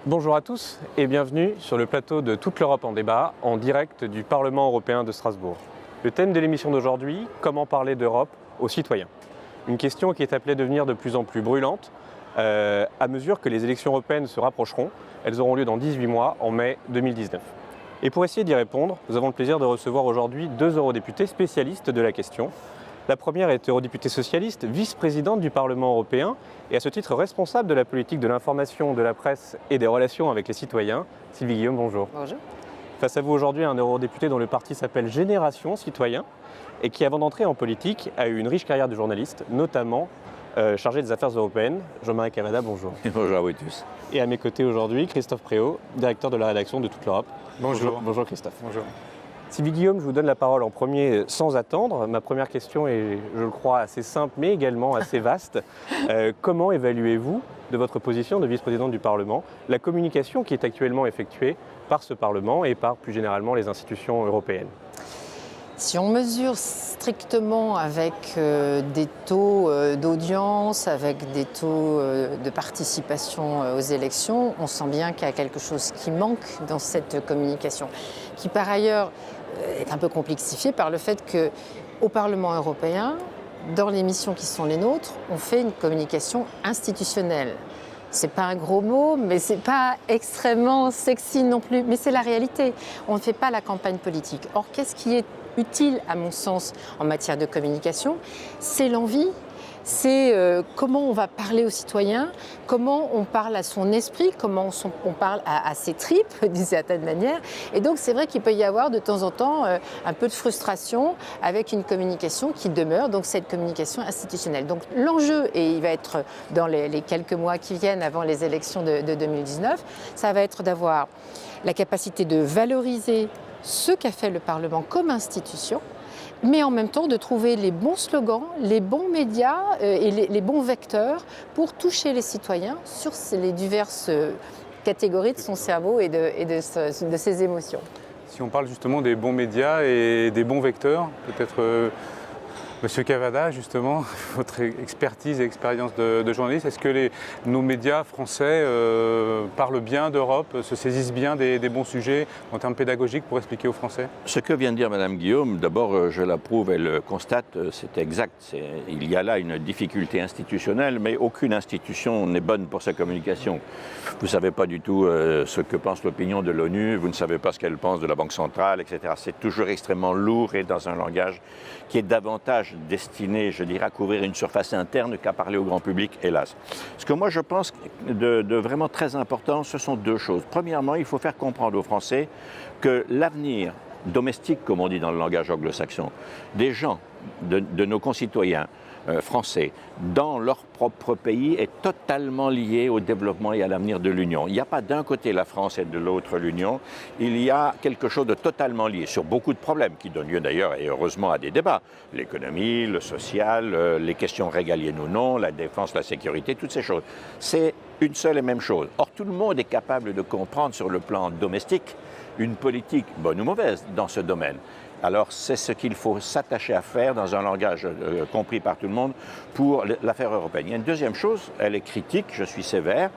Bonjour à tous et bienvenue sur le plateau de Toute l'Europe en débat, en direct du Parlement européen de Strasbourg. Le thème de l'émission d'aujourd'hui, comment parler d'Europe aux citoyens. Une question qui est appelée à devenir de plus en plus brûlante à mesure que les élections européennes se rapprocheront. Elles auront lieu dans 18 mois, en mai 2019. Et pour essayer d'y répondre, nous avons le plaisir de recevoir aujourd'hui deux eurodéputés spécialistes de la question. La première est eurodéputée socialiste, vice-présidente du Parlement européen et à ce titre responsable de la politique de l'information, de la presse et des relations avec les citoyens. Sylvie Guillaume, bonjour. Bonjour. Face à vous aujourd'hui, un eurodéputé dont le parti s'appelle Génération Citoyen et qui, avant d'entrer en politique, a eu une riche carrière de journaliste, notamment chargé des affaires européennes. Jean-Marie Cavada, bonjour. Bonjour à vous tous. Et à mes côtés aujourd'hui, Christophe Préau, directeur de la rédaction de Toute l'Europe. Bonjour. Bonjour Christophe. Bonjour. Sylvie Guillaume, je vous donne la parole en premier sans attendre. Ma première question est, je le crois, assez simple mais également assez vaste. Comment évaluez-vous, de votre position de vice-présidente du Parlement, la communication qui est actuellement effectuée par ce Parlement et par plus généralement les institutions européennes ? Si on mesure strictement avec des taux d'audience, avec des taux de participation aux élections, on sent bien qu'il y a quelque chose qui manque dans cette communication, qui par ailleurs est un peu complexifiée par le fait qu'au Parlement européen, dans les missions qui sont les nôtres, on fait une communication institutionnelle. C'est pas un gros mot, mais c'est pas extrêmement sexy non plus, mais c'est la réalité. On ne fait pas la campagne politique. Or, qu'est-ce qui est utile, à mon sens, en matière de communication? C'est l'envie, c'est comment on va parler aux citoyens, comment on parle à son esprit, comment on parle à ses tripes, d'une certaine manière. Et donc, c'est vrai qu'il peut y avoir de temps en temps un peu de frustration avec une communication qui demeure, donc cette communication institutionnelle. Donc, l'enjeu, et il va être dans les quelques mois qui viennent avant les élections de 2019, ça va être d'avoir la capacité de valoriser ce qu'a fait le Parlement comme institution, mais en même temps de trouver les bons slogans, les bons médias et les bons vecteurs pour toucher les citoyens sur les diverses catégories de son cerveau et de ses émotions. Si on parle justement des bons médias et des bons vecteurs, peut-être Monsieur Cavada, justement, votre expertise et expérience de journaliste, est-ce que nos médias français parlent bien d'Europe, se saisissent bien des bons sujets en termes pédagogiques pour expliquer aux Français ? Ce que vient de dire Madame Guillaume, d'abord je l'approuve et le constate, c'est exact. Il y a là une difficulté institutionnelle, mais aucune institution n'est bonne pour sa communication. Vous ne savez pas du tout ce que pense l'opinion de l'ONU, vous ne savez pas ce qu'elle pense de la Banque centrale, etc. C'est toujours extrêmement lourd et dans un langage qui est davantage destiné, je dirais, à couvrir une surface interne qu'à parler au grand public, hélas. Ce que moi je pense de vraiment très important, ce sont deux choses. Premièrement, il faut faire comprendre aux Français que l'avenir domestique, comme on dit dans le langage anglo-saxon, des gens, de nos concitoyens français, dans leur propre pays, est totalement lié au développement et à l'avenir de l'Union. Il n'y a pas d'un côté la France et de l'autre l'Union, il y a quelque chose de totalement lié sur beaucoup de problèmes qui donnent lieu d'ailleurs et heureusement à des débats. L'économie, le social, les questions régaliennes ou non, la défense, la sécurité, toutes ces choses. C'est une seule et même chose. Or, tout le monde est capable de comprendre sur le plan domestique une politique, bonne ou mauvaise, dans ce domaine. Alors, c'est ce qu'il faut s'attacher à faire dans un langage compris par tout le monde pour l'affaire européenne. Il y a une deuxième chose, elle est critique, je suis sévère.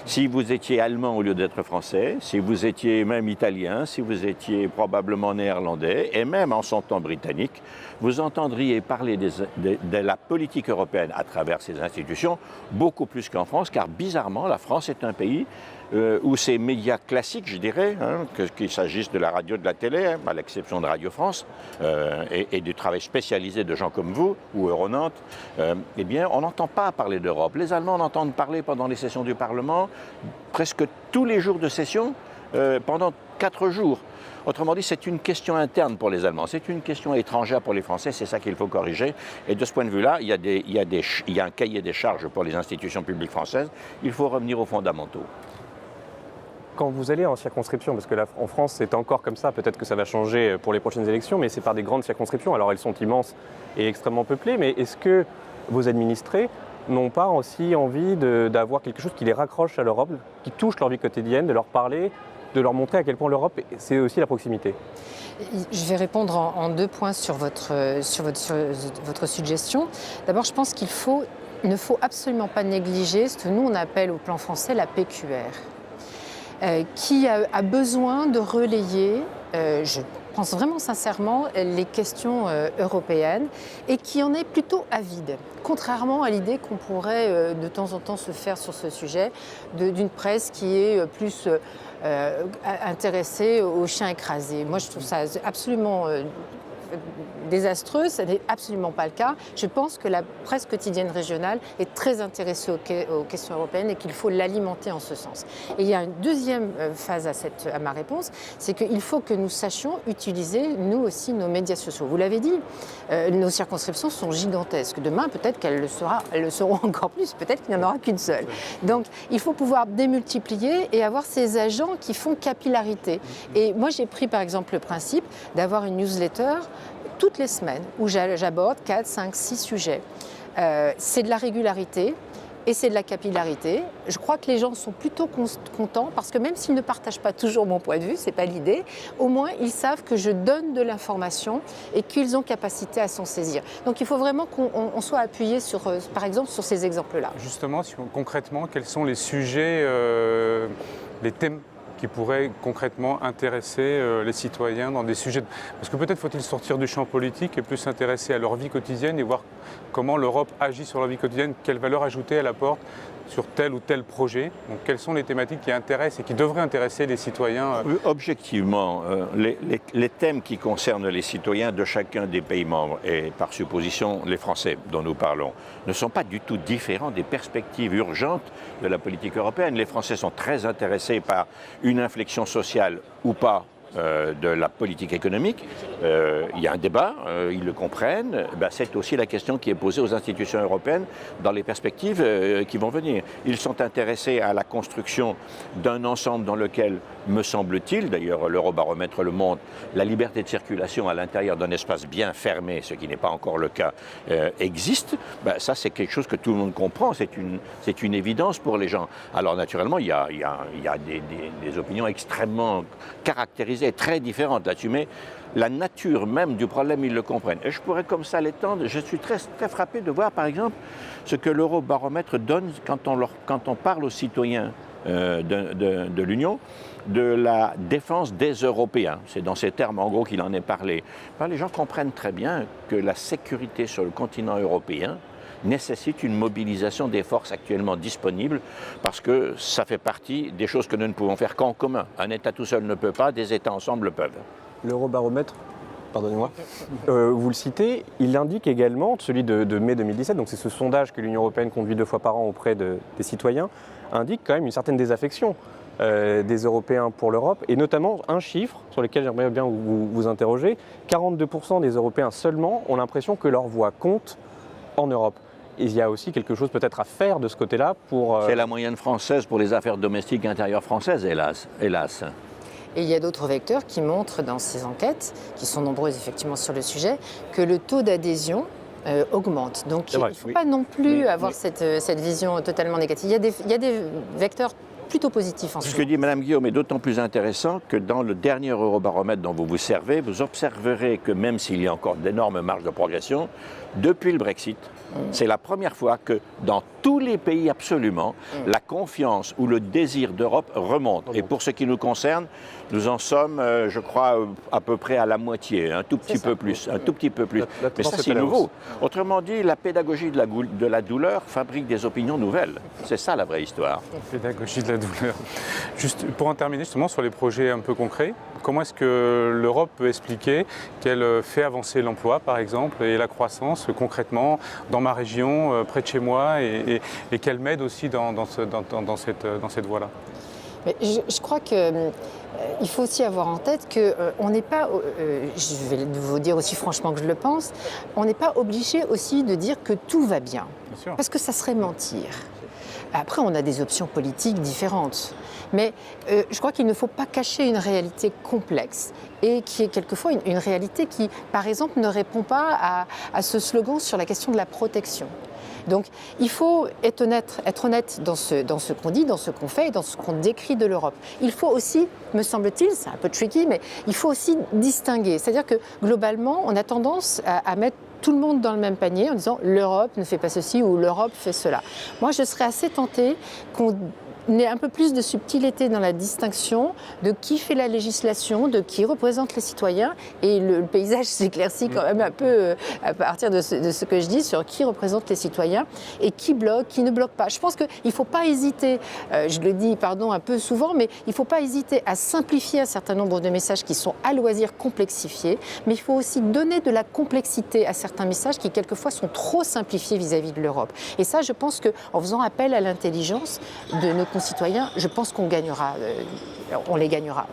Si vous étiez allemand au lieu d'être français, si vous étiez même italien, si vous étiez probablement néerlandais, et même en son temps britannique, vous entendriez parler de la politique européenne à travers ses institutions beaucoup plus qu'en France, car bizarrement, la France est un pays où ces médias classiques, je dirais, qu'il s'agisse de la radio, de la télé, à l'exception de Radio France, et du travail spécialisé de gens comme vous, ou Euronantes, eh bien, on n'entend pas parler d'Europe. Les Allemands en entendent parler pendant les sessions du Parlement, presque tous les jours de session, pendant 4 jours. Autrement dit, c'est une question interne pour les Allemands, c'est une question étrangère pour les Français, c'est ça qu'il faut corriger. Et de ce point de vue-là, il y a un cahier des charges pour les institutions publiques françaises, il faut revenir aux fondamentaux. Quand vous allez en circonscription, parce que là, en France, c'est encore comme ça, peut-être que ça va changer pour les prochaines élections, mais c'est par des grandes circonscriptions. Alors, elles sont immenses et extrêmement peuplées, mais est-ce que vos administrés n'ont pas aussi envie d'avoir quelque chose qui les raccroche à l'Europe, qui touche leur vie quotidienne, de leur parler, de leur montrer à quel point l'Europe, c'est aussi la proximité ? Je vais répondre en 2 points sur votre suggestion. D'abord, je pense qu'il ne faut absolument pas négliger ce que nous, on appelle au plan français la PQR. qui a besoin de relayer, je pense vraiment sincèrement, les questions européennes et qui en est plutôt avide. Contrairement à l'idée qu'on pourrait de temps en temps se faire sur ce sujet, d'une presse qui est plus intéressée aux chiens écrasés. Moi, je trouve ça absolument désastreuse, ce n'est absolument pas le cas. Je pense que la presse quotidienne régionale est très intéressée aux questions européennes et qu'il faut l'alimenter en ce sens. Et il y a une deuxième phase à ma réponse, c'est qu'il faut que nous sachions utiliser, nous aussi, nos médias sociaux. Vous l'avez dit, nos circonscriptions sont gigantesques. Demain, peut-être qu'elles le seront encore plus, peut-être qu'il n'y en aura qu'une seule. Donc, il faut pouvoir démultiplier et avoir ces agents qui font capillarité. Et moi, j'ai pris par exemple le principe d'avoir une newsletter toutes les semaines où j'aborde 4, 5, 6 sujets. C'est de la régularité et c'est de la capillarité. Je crois que les gens sont plutôt contents parce que même s'ils ne partagent pas toujours mon point de vue, ce n'est pas l'idée, au moins ils savent que je donne de l'information et qu'ils ont capacité à s'en saisir. Donc il faut vraiment qu'on soit appuyé sur, par exemple, sur ces exemples-là. Justement, concrètement, quels sont les sujets, les thèmes qui pourraient concrètement intéresser les citoyens dans des sujets... Parce que peut-être faut-il sortir du champ politique et plus s'intéresser à leur vie quotidienne et voir comment l'Europe agit sur leur vie quotidienne, quelle valeur ajoutée elle apporte sur tel ou tel projet. Donc quelles sont les thématiques qui intéressent et qui devraient intéresser les citoyens Objectivement, les thèmes qui concernent les citoyens de chacun des pays membres, et par supposition les Français dont nous parlons, ne sont pas du tout différents des perspectives urgentes de la politique européenne. Les Français sont très intéressés par une inflexion sociale ou pas de la politique économique. Il y a un débat, ils le comprennent. C'est aussi la question qui est posée aux institutions européennes dans les perspectives qui vont venir. Ils sont intéressés à la construction d'un ensemble dans lequel, me semble-t-il, d'ailleurs l'Eurobaromètre le montre, la liberté de circulation à l'intérieur d'un espace bien fermé, ce qui n'est pas encore le cas, existe. Ça, c'est quelque chose que tout le monde comprend. C'est une évidence pour les gens. Alors naturellement, il y a des opinions extrêmement caractérisées, très différentes là-dessus, mais la nature même du problème, ils le comprennent. Et je pourrais comme ça l'étendre. Je suis très, très frappé de voir, par exemple, ce que l'Eurobaromètre donne quand on parle aux citoyens de l'Union, de la défense des Européens. C'est dans ces termes, en gros, qu'il en est parlé. Les gens comprennent très bien que la sécurité sur le continent européen nécessite une mobilisation des forces actuellement disponibles parce que ça fait partie des choses que nous ne pouvons faire qu'en commun. Un État tout seul ne peut pas, des États ensemble le peuvent. L'Eurobaromètre, pardonnez-moi, vous le citez, il indique également, celui de mai 2017, donc c'est ce sondage que l'Union européenne conduit 2 fois par an auprès des citoyens, indique quand même une certaine désaffection des Européens pour l'Europe, et notamment un chiffre sur lequel j'aimerais bien vous interroger, 42% des Européens seulement ont l'impression que leur voix compte en Europe. Il y a aussi quelque chose peut-être à faire de ce côté-là pour... C'est la moyenne française pour les affaires domestiques intérieures françaises, hélas. Et il y a d'autres vecteurs qui montrent dans ces enquêtes, qui sont nombreuses effectivement sur le sujet, que le taux d'adhésion augmente. Donc il ne faut pas non plus avoir cette vision totalement négative. Il y a des vecteurs plutôt positifs en ce que dit Mme Guillaume est d'autant plus intéressant que dans le dernier Eurobaromètre dont vous vous servez, vous observerez que même s'il y a encore d'énormes marges de progression, depuis le Brexit, c'est la première fois que dans tous les pays absolument, la confiance ou le désir d'Europe remonte. Et pour ce qui nous concerne, nous en sommes, je crois, à peu près à la moitié, un tout petit peu plus. Mais ça, c'est nouveau. Autrement dit, la pédagogie de la douleur fabrique des opinions nouvelles. C'est ça la vraie histoire. Pédagogie de la douleur. Juste pour en terminer justement sur les projets un peu concrets, comment est-ce que l'Europe peut expliquer qu'elle fait avancer l'emploi, par exemple, et la croissance concrètement dans ma région, près de chez moi, et qu'elle m'aide aussi dans cette voie-là? Mais je crois qu'il faut aussi avoir en tête qu'on n'est pas, je vais vous dire aussi franchement que je le pense, on n'est pas obligé aussi de dire que tout va bien. Bien sûr. Parce que ça serait mentir. Après, on a des options politiques différentes. Mais je crois qu'il ne faut pas cacher une réalité complexe et qui est quelquefois une réalité qui, par exemple, ne répond pas à ce slogan sur la question de la protection. Donc il faut être honnête dans ce qu'on dit, dans ce qu'on fait et dans ce qu'on décrit de l'Europe. Il faut aussi, me semble-t-il, c'est un peu tricky, mais il faut aussi distinguer. C'est-à-dire que globalement, on a tendance à mettre tout le monde dans le même panier en disant l'Europe ne fait pas ceci ou l'Europe fait cela. Moi, je serais assez tentée qu'on un peu plus de subtilité dans la distinction de qui fait la législation, de qui représente les citoyens. Et le paysage s'éclaircit quand même un peu à partir de ce que je dis sur qui représente les citoyens et qui bloque, qui ne bloque pas. Je pense qu'il ne faut pas hésiter, je le dis un peu souvent, mais il ne faut pas hésiter à simplifier un certain nombre de messages qui sont à loisir complexifiés, mais il faut aussi donner de la complexité à certains messages qui quelquefois sont trop simplifiés vis-à-vis de l'Europe. Et ça, je pense qu'en faisant appel à l'intelligence de nos concitoyens, je pense qu'on gagnera, on les gagnera.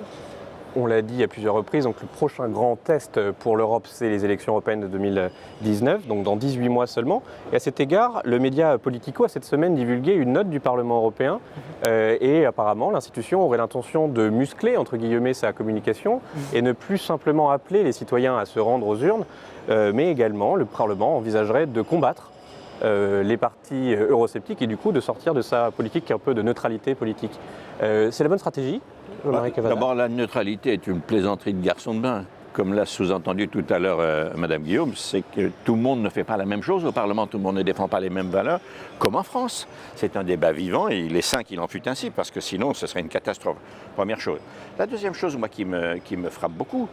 On l'a dit à plusieurs reprises, donc le prochain grand test pour l'Europe, c'est les élections européennes de 2019, donc dans 18 mois seulement. Et à cet égard, le média Politico a cette semaine divulgué une note du Parlement européen et apparemment l'institution aurait l'intention de muscler, entre guillemets, sa communication et ne plus simplement appeler les citoyens à se rendre aux urnes, mais également le Parlement envisagerait de combattre les partis eurosceptiques et du coup de sortir de sa politique un peu de neutralité politique. C'est la bonne stratégie, Jean-Marie Cavada? D'abord, la neutralité est une plaisanterie de garçon de bain. Comme l'a sous-entendu tout à l'heure Madame Guillaume, c'est que tout le monde ne fait pas la même chose au Parlement, tout le monde ne défend pas les mêmes valeurs, comme en France. C'est un débat vivant et il est sain qu'il en fût ainsi, parce que sinon ce serait une catastrophe. Première chose. La deuxième chose, moi, qui me frappe beaucoup,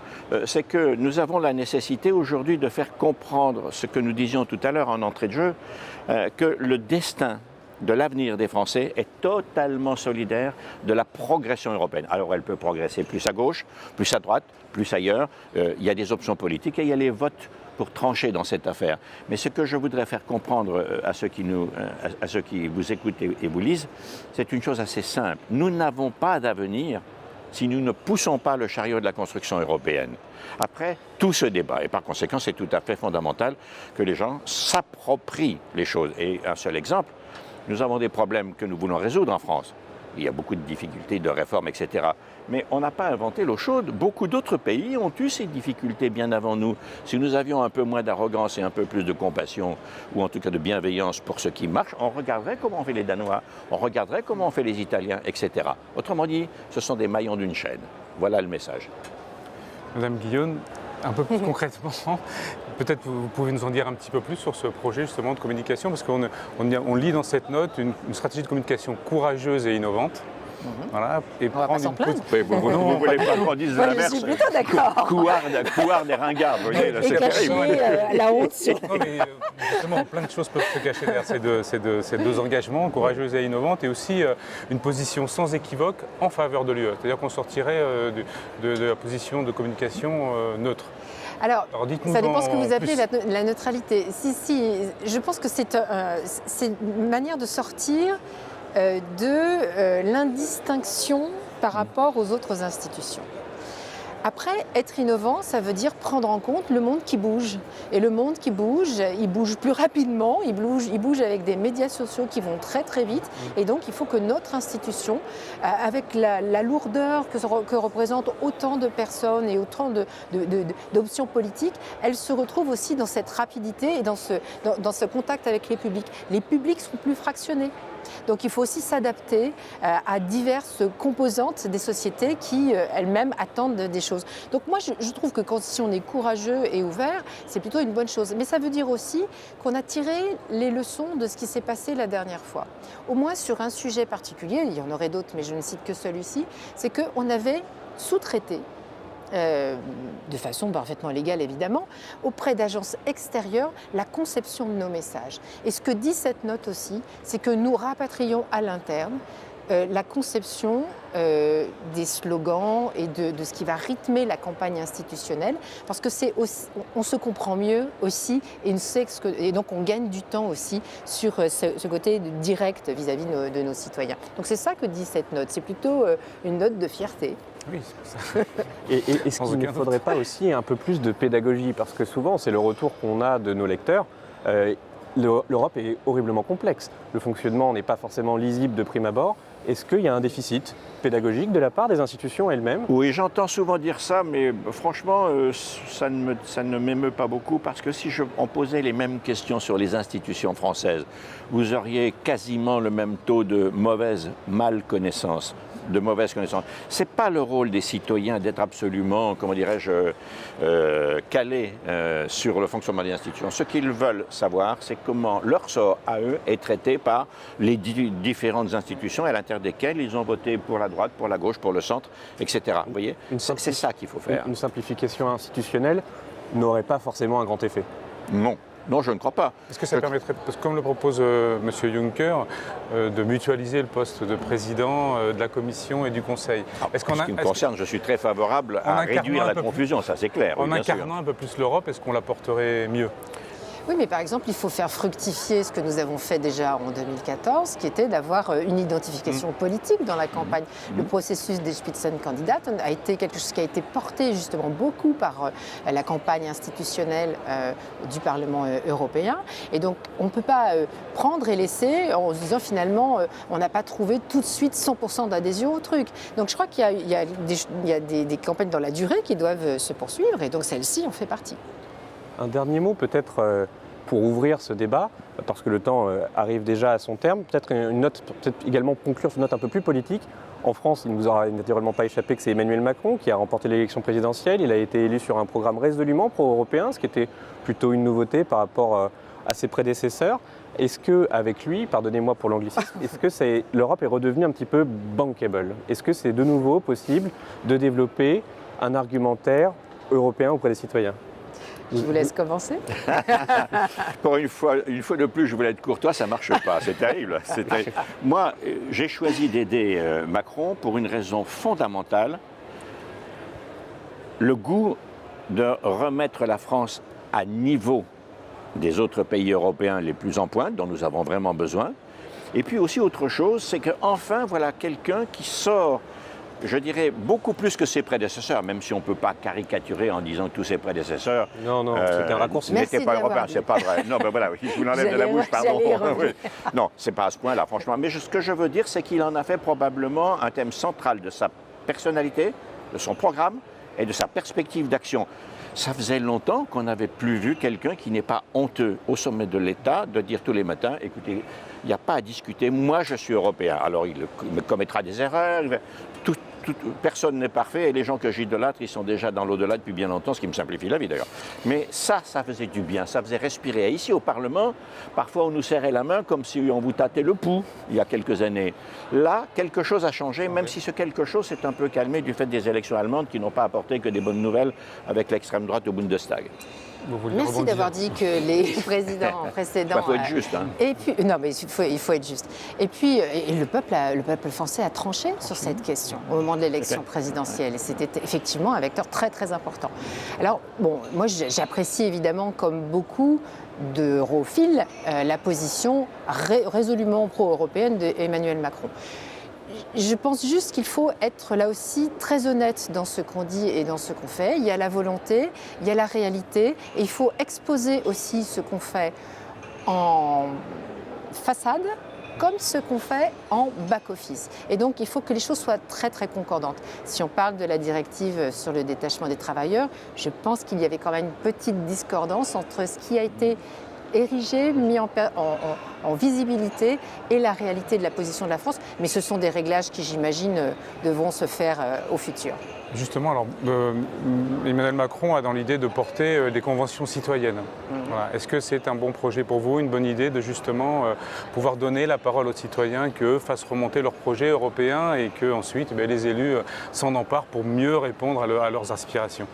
c'est que nous avons la nécessité aujourd'hui de faire comprendre ce que nous disions tout à l'heure en entrée de jeu, que le destin de l'avenir des Français est totalement solidaire de la progression européenne. Alors elle peut progresser plus à gauche, plus à droite, plus ailleurs. Il y a des options politiques et il y a les votes pour trancher dans cette affaire. Mais ce que je voudrais faire comprendre à ceux qui vous écoutent et vous lisent, c'est une chose assez simple. Nous n'avons pas d'avenir si nous ne poussons pas le chariot de la construction européenne. Après tout ce débat, et par conséquent c'est tout à fait fondamental que les gens s'approprient les choses. Et un seul exemple, nous avons des problèmes que nous voulons résoudre en France. Il y a beaucoup de difficultés, de réformes, etc. Mais on n'a pas inventé l'eau chaude. Beaucoup d'autres pays ont eu ces difficultés bien avant nous. Si nous avions un peu moins d'arrogance et un peu plus de compassion, ou en tout cas de bienveillance pour ce qui marche, on regarderait comment ont fait les Danois, on regarderait comment ont fait les Italiens, etc. Autrement dit, ce sont des maillons d'une chaîne. Voilà le message. Madame Guillaume, un peu plus concrètement, peut-être vous pouvez nous en dire un petit peu plus sur ce projet justement de communication, parce qu'on lit dans cette note une stratégie de communication courageuse et innovante. Voilà, et on va pas s'en plaindre. Vous ne voulez pas qu'on dise l'inverse. Je suis plutôt d'accord. Couard des ringards, vous voyez, et cacher la honte sur... Non, mais justement, plein de choses peuvent se cacher derrière ces deux engagements, courageux et innovantes, et aussi une position sans équivoque en faveur de l'UE. C'est-à-dire qu'on sortirait de la position de communication neutre. Alors ça dépend ce que vous appelez la neutralité. Je pense que c'est une manière de sortir de l'indistinction par rapport aux autres institutions. Après, être innovant, ça veut dire prendre en compte le monde qui bouge. Et le monde qui bouge, il bouge plus rapidement, il bouge avec des médias sociaux qui vont très très vite. Et donc, il faut que notre institution, avec la lourdeur que représentent autant de personnes et autant d'options politiques, elle se retrouve aussi dans cette rapidité et dans ce contact avec les publics. Les publics sont plus fractionnés. Donc il faut aussi s'adapter à diverses composantes des sociétés qui elles-mêmes attendent des choses. Donc moi je trouve que si on est courageux et ouvert, c'est plutôt une bonne chose. Mais ça veut dire aussi qu'on a tiré les leçons de ce qui s'est passé la dernière fois. Au moins sur un sujet particulier, il y en aurait d'autres mais je ne cite que celui-ci, c'est qu'on avait sous-traité de façon parfaitement légale évidemment, auprès d'agences extérieures, la conception de nos messages. Et ce que dit cette note aussi, c'est que nous rapatrions à l'interne la conception des slogans et de ce qui va rythmer la campagne institutionnelle, parce que on se comprend mieux aussi et donc on gagne du temps aussi sur ce côté direct vis-à-vis de nos citoyens. Donc c'est ça que dit cette note, c'est plutôt une note de fierté. Oui, c'est ça. Et est-ce qu'il ne faudrait pas aussi un peu plus de pédagogie? Parce que souvent, c'est le retour qu'on a de nos lecteurs. L'Europe est horriblement complexe. Le fonctionnement n'est pas forcément lisible de prime abord. Est-ce qu'il y a un déficit pédagogique de la part des institutions elles-mêmes? Oui, j'entends souvent dire ça, mais franchement, ça ne m'émeut pas beaucoup, parce que si on posait les mêmes questions sur les institutions françaises, vous auriez quasiment le même taux de mauvaise connaissance. Ce n'est pas le rôle des citoyens d'être absolument, comment dirais-je, calés sur le fonctionnement des institutions. Ce qu'ils veulent savoir, c'est comment leur sort à eux est traité par les différentes institutions à l'intérieur partir desquels ils ont voté pour la droite, pour la gauche, pour le centre, etc. Vous voyez, c'est ça qu'il faut faire. Une simplification institutionnelle n'aurait pas forcément un grand effet. Non. Non, je ne crois pas. Est-ce que ça permettrait, parce que comme le propose M. Juncker, de mutualiser le poste de président de la Commission et du Conseil? En ce qui me concerne, je suis très favorable à réduire la confusion, ça c'est clair. En incarnant un peu plus l'Europe, est-ce qu'on la porterait mieux? Oui, mais par exemple, il faut faire fructifier ce que nous avons fait déjà en 2014, qui était d'avoir une identification politique dans la campagne. Le processus des Spitzenkandidaten a été quelque chose qui a été porté justement beaucoup par la campagne institutionnelle du Parlement européen. Et donc, on ne peut pas prendre et laisser en se disant finalement, on n'a pas trouvé tout de suite 100% d'adhésion au truc. Donc, je crois qu'il y a des campagnes dans la durée qui doivent se poursuivre, et donc celle-ci en fait partie. Un dernier mot peut-être pour ouvrir ce débat, parce que le temps arrive déjà à son terme. Peut-être une note, peut-être également conclure sur une note un peu plus politique. En France, il ne vous aura naturellement pas échappé que c'est Emmanuel Macron qui a remporté l'élection présidentielle. Il a été élu sur un programme résolument pro-européen, ce qui était plutôt une nouveauté par rapport à ses prédécesseurs. Est-ce qu'avec lui, pardonnez-moi pour l'anglicisme, est-ce que l'Europe est redevenue un petit peu bankable? Est-ce que c'est de nouveau possible de développer un argumentaire européen auprès des citoyens? Je vous laisse commencer. Pour une fois de plus, je voulais être courtois, ça ne marche pas. C'est terrible. Moi, j'ai choisi d'aider Macron pour une raison fondamentale. Le goût de remettre la France à niveau des autres pays européens les plus en pointe, dont nous avons vraiment besoin. Et puis aussi autre chose, c'est qu'enfin, voilà quelqu'un qui sort, je dirais, beaucoup plus que ses prédécesseurs, même si on ne peut pas caricaturer en disant que tous ses prédécesseurs c'était un raccourci. n'étaient pas européens, c'est pas vrai. Non, ben voilà, je vous l'enlève de la bouche, pardon. Oui. Non, c'est pas à ce point-là, franchement. Mais ce que je veux dire, c'est qu'il en a fait probablement un thème central de sa personnalité, de son programme et de sa perspective d'action. Ça faisait longtemps qu'on n'avait plus vu quelqu'un qui n'est pas honteux au sommet de l'État de dire tous les matins, écoutez, il n'y a pas à discuter, moi je suis européen. Alors il commettra des erreurs, personne n'est parfait et les gens que j'idolâtre, ils sont déjà dans l'au-delà depuis bien longtemps, ce qui me simplifie la vie d'ailleurs. Mais ça faisait du bien, ça faisait respirer. Et ici au Parlement, parfois on nous serrait la main comme si on vous tâtait le pouls il y a quelques années. Là, quelque chose a changé, même si ce quelque chose s'est un peu calmé du fait des élections allemandes qui n'ont pas apporté que des bonnes nouvelles avec l'extrême droite au Bundestag. Merci d'avoir dit que les présidents précédents... Il faut être juste. Hein. Et puis, non, mais il faut être juste. Et puis, le peuple français a tranché sur cette question au moment de l'élection présidentielle. Et c'était effectivement un vecteur très, très important. Alors, bon, moi, j'apprécie évidemment, comme beaucoup d'europhiles, la position résolument pro-européenne d'Emmanuel Macron. Je pense juste qu'il faut être là aussi très honnête dans ce qu'on dit et dans ce qu'on fait. Il y a la volonté, il y a la réalité, et il faut exposer aussi ce qu'on fait en façade comme ce qu'on fait en back-office. Et donc, il faut que les choses soient très, très concordantes. Si on parle de la directive sur le détachement des travailleurs, je pense qu'il y avait quand même une petite discordance entre ce qui a été érigé, mis en visibilité et la réalité de la position de la France. Mais ce sont des réglages qui, j'imagine, devront se faire au futur. Justement, alors, Emmanuel Macron a dans l'idée de porter des conventions citoyennes. Voilà. Est-ce que c'est un bon projet pour vous, une bonne idée de justement pouvoir donner la parole aux citoyens, qu'eux fassent remonter leurs projets européens et qu'ensuite les élus s'en emparent pour mieux répondre à leurs aspirations?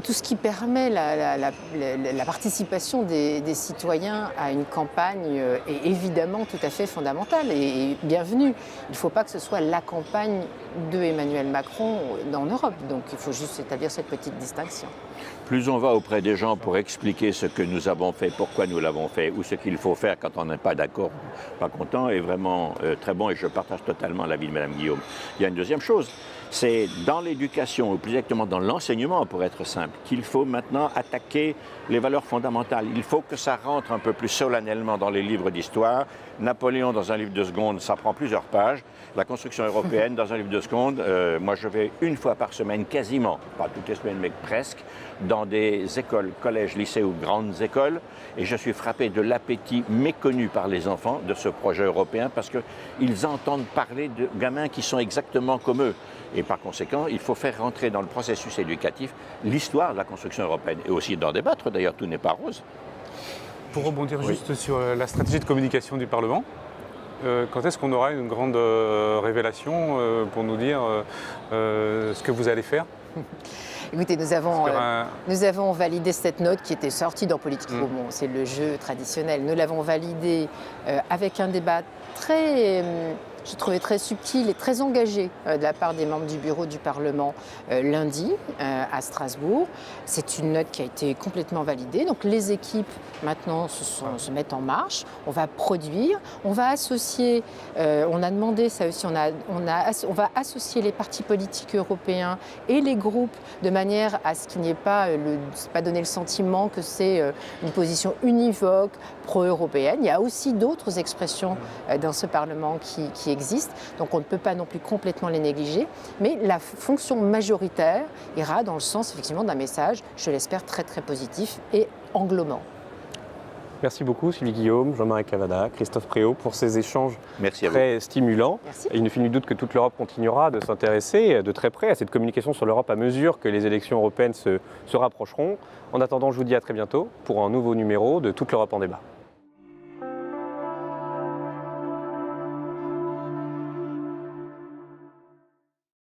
Tout ce qui permet la participation des citoyens à une campagne est évidemment tout à fait fondamental et bienvenue. Il ne faut pas que ce soit la campagne de Emmanuel Macron en Europe. Donc il faut juste établir cette petite distinction. Plus on va auprès des gens pour expliquer ce que nous avons fait, pourquoi nous l'avons fait, ou ce qu'il faut faire quand on n'est pas d'accord, pas content, est vraiment très bon et je partage totalement l'avis de Mme Guillaume. Il y a une deuxième chose, c'est dans l'éducation, ou plus exactement dans l'enseignement pour être simple, qu'il faut maintenant attaquer les valeurs fondamentales. Il faut que ça rentre un peu plus solennellement dans les livres d'histoire. Napoléon dans un livre de seconde, ça prend plusieurs pages. La construction européenne dans un livre de seconde, moi je vais une fois par semaine quasiment, pas toutes les semaines mais presque, dans des écoles, collèges, lycées ou grandes écoles et je suis frappé de l'appétit méconnu par les enfants de ce projet européen parce qu'ils entendent parler de gamins qui sont exactement comme eux. Et par conséquent, il faut faire rentrer dans le processus éducatif l'histoire de la construction européenne et aussi d'en débattre, d'ailleurs tout n'est pas rose. Pour rebondir juste sur la stratégie de communication du Parlement, Quand est-ce qu'on aura une grande révélation pour nous dire ce que vous allez faire? Écoutez, nous avons validé cette note qui était sortie dans Politico. Bon, c'est le jeu traditionnel. Nous l'avons validée avec un débat très, je trouvais très subtil et très engagé de la part des membres du bureau du Parlement lundi à Strasbourg. C'est une note qui a été complètement validée. Donc les équipes maintenant se mettent en marche. On va produire, on va associer, on a demandé ça aussi, on va associer les partis politiques européens et les groupes de manière à ce qu'il n'y ait pas, pas donner le sentiment que c'est une position univoque pro-européenne. Il y a aussi d'autres expressions dans ce Parlement qui existent, donc on ne peut pas non plus complètement les négliger, mais la fonction majoritaire ira dans le sens effectivement d'un message, je l'espère, très très positif et englobant. Merci beaucoup Sylvie Guillaume, Jean-Marie Cavada, Christophe Préau pour ces échanges très stimulants. Merci. Et il ne fait nul doute que toute l'Europe continuera de s'intéresser de très près à cette communication sur l'Europe à mesure que les élections européennes se rapprocheront. En attendant, je vous dis à très bientôt pour un nouveau numéro de Toute l'Europe en débat.